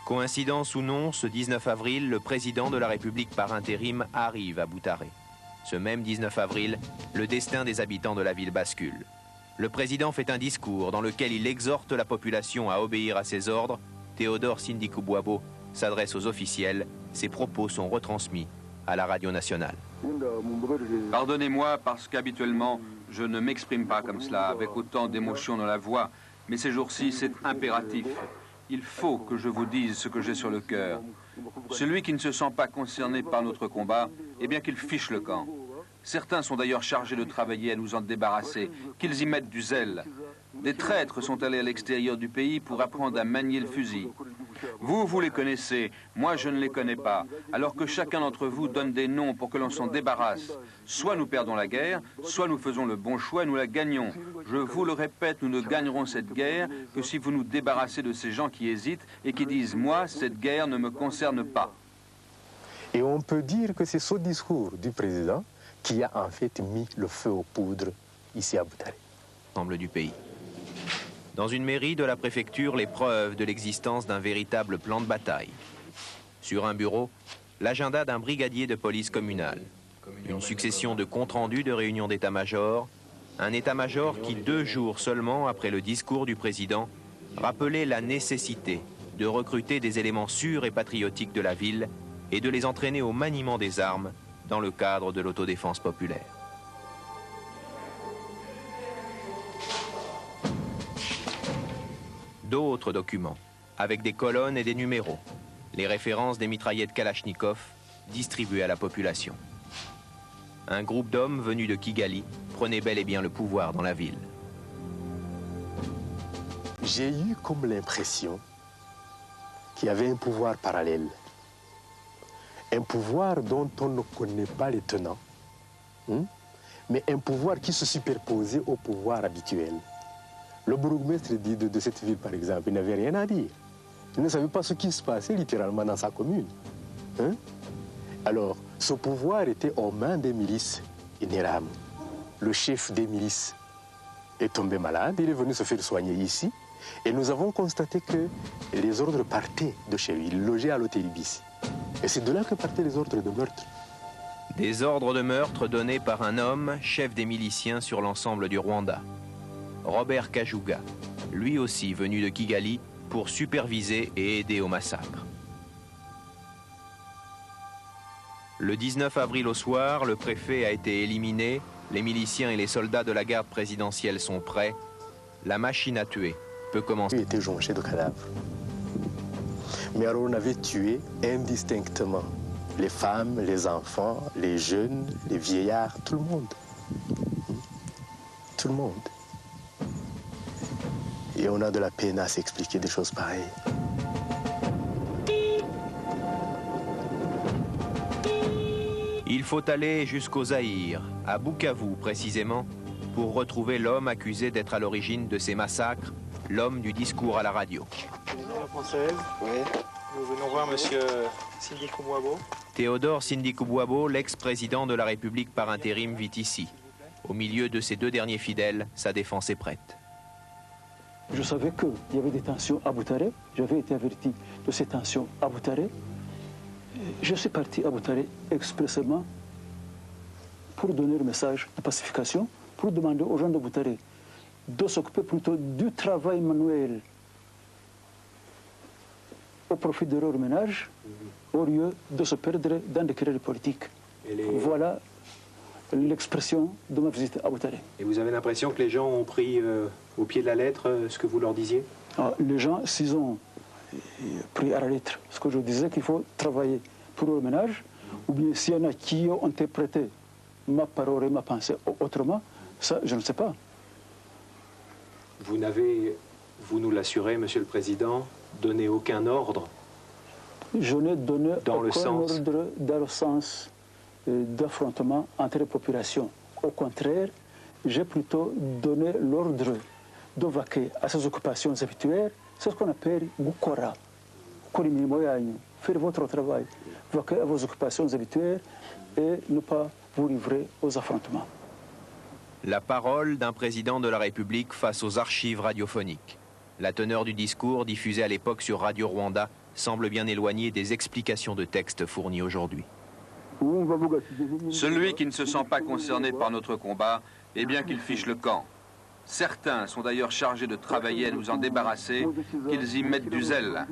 Coïncidence ou non, ce 19 avril, le président de la République par intérim arrive à Boutaré. Ce même 19 avril, le destin des habitants de la ville bascule. Le président fait un discours dans lequel il exhorte la population à obéir à ses ordres. Théodore Sindikubwabo s'adresse aux officiels. Ses propos sont retransmis à la radio nationale. Pardonnez-moi parce qu'habituellement, je ne m'exprime pas comme cela, avec autant d'émotion dans la voix. Mais ces jours-ci, c'est impératif. Il faut que je vous dise ce que j'ai sur le cœur. Celui qui ne se sent pas concerné par notre combat, eh bien qu'il fiche le camp. Certains sont d'ailleurs chargés de travailler à nous en débarrasser, qu'ils y mettent du zèle. Des traîtres sont allés à l'extérieur du pays pour apprendre à manier le fusil. Vous les connaissez, moi je ne les connais pas, alors que chacun d'entre vous donne des noms pour que l'on s'en débarrasse. Soit nous perdons la guerre, soit nous faisons le bon choix et nous la gagnons. Je vous le répète, nous ne gagnerons cette guerre que si vous nous débarrassez de ces gens qui hésitent et qui disent « moi, cette guerre ne me concerne pas ». Et on peut dire que c'est ce discours du président qui a en fait mis le feu aux poudres ici à Boutaré. Ensemble du pays. Dans une mairie de la préfecture, les preuves de l'existence d'un véritable plan de bataille. Sur un bureau, l'agenda d'un brigadier de police communale. Une succession de comptes rendus de réunions d'état-major. Un état-major qui, 2 jours seulement après le discours du président, rappelait la nécessité de recruter des éléments sûrs et patriotiques de la ville et de les entraîner au maniement des armes dans le cadre de l'autodéfense populaire. D'autres documents, avec des colonnes et des numéros, les références des mitraillettes Kalachnikov distribuées à la population. Un groupe d'hommes venus de Kigali prenait bel et bien le pouvoir dans la ville. J'ai eu comme l'impression qu'il y avait un pouvoir parallèle. Un pouvoir dont on ne connaît pas les tenants, mais un pouvoir qui se superposait au pouvoir habituel. Le bourgmestre de cette ville, par exemple, il n'avait rien à dire. Il ne savait pas ce qui se passait littéralement dans sa commune. Alors, ce pouvoir était aux mains des milices Ineram. Le chef des milices est tombé malade, il est venu se faire soigner ici, et nous avons constaté que les ordres partaient de chez lui. Il logeait à l'hôtel Ibis. Et c'est de là que partaient les ordres de meurtre. Des ordres de meurtre donnés par un homme, chef des miliciens sur l'ensemble du Rwanda. Robert Kajuga, lui aussi venu de Kigali pour superviser et aider au massacre. Le 19 avril au soir, le préfet a été éliminé, les miliciens et les soldats de la garde présidentielle sont prêts. La machine à tuer peut commencer. Il était jonché de cadavres. Mais alors on avait tué indistinctement les femmes, les enfants, les jeunes, les vieillards, tout le monde. Tout le monde. Et on a de la peine à s'expliquer des choses pareilles. Il faut aller jusqu'au Zaïre, à Bukavu précisément, pour retrouver l'homme accusé d'être à l'origine de ces massacres, l'homme du discours à la radio. Française. Oui. Nous venons voir monsieur Sindikubwabo. Théodore Sindikubwabo, l'ex-président de la République par intérim, vit ici. Au milieu de ses 2 derniers fidèles, sa défense est prête. Je savais qu'il y avait des tensions à Boutaré. J'avais été averti de ces tensions à Boutaré. Je suis parti à Boutaré expressément pour donner le message de pacification, pour demander aux gens de Boutaré de s'occuper plutôt du travail manuel au profit de leur ménage, au lieu de se perdre dans des querelles politiques. Voilà l'expression de ma visite à Boutaré. Et vous avez l'impression que les gens ont pris au pied de la lettre ce que vous leur disiez? Les gens, s'ils ont pris à la lettre ce que je disais, qu'il faut travailler pour le ménage, ou bien s'il y en a qui ont interprété ma parole et ma pensée autrement, ça, je ne sais pas. Vous n'avez, vous nous l'assurez, Monsieur le Président, donné aucun ordre? Je n'ai donné dans aucun ordre dans le sens d'affrontement entre les populations. Au contraire, j'ai plutôt donné l'ordre de vaquer à ses occupations habituelles. C'est ce qu'on appelle Gukora. Faire votre travail, vaquer à vos occupations habituelles et ne pas vous livrer aux affrontements. La parole d'un président de la République face aux archives radiophoniques. La teneur du discours, diffusé à l'époque sur Radio Rwanda, semble bien éloigné des explications de texte fournies aujourd'hui. Celui qui ne se sent pas concerné par notre combat, eh bien qu'il fiche le camp. Certains sont d'ailleurs chargés de travailler à nous en débarrasser, qu'ils y mettent du zèle.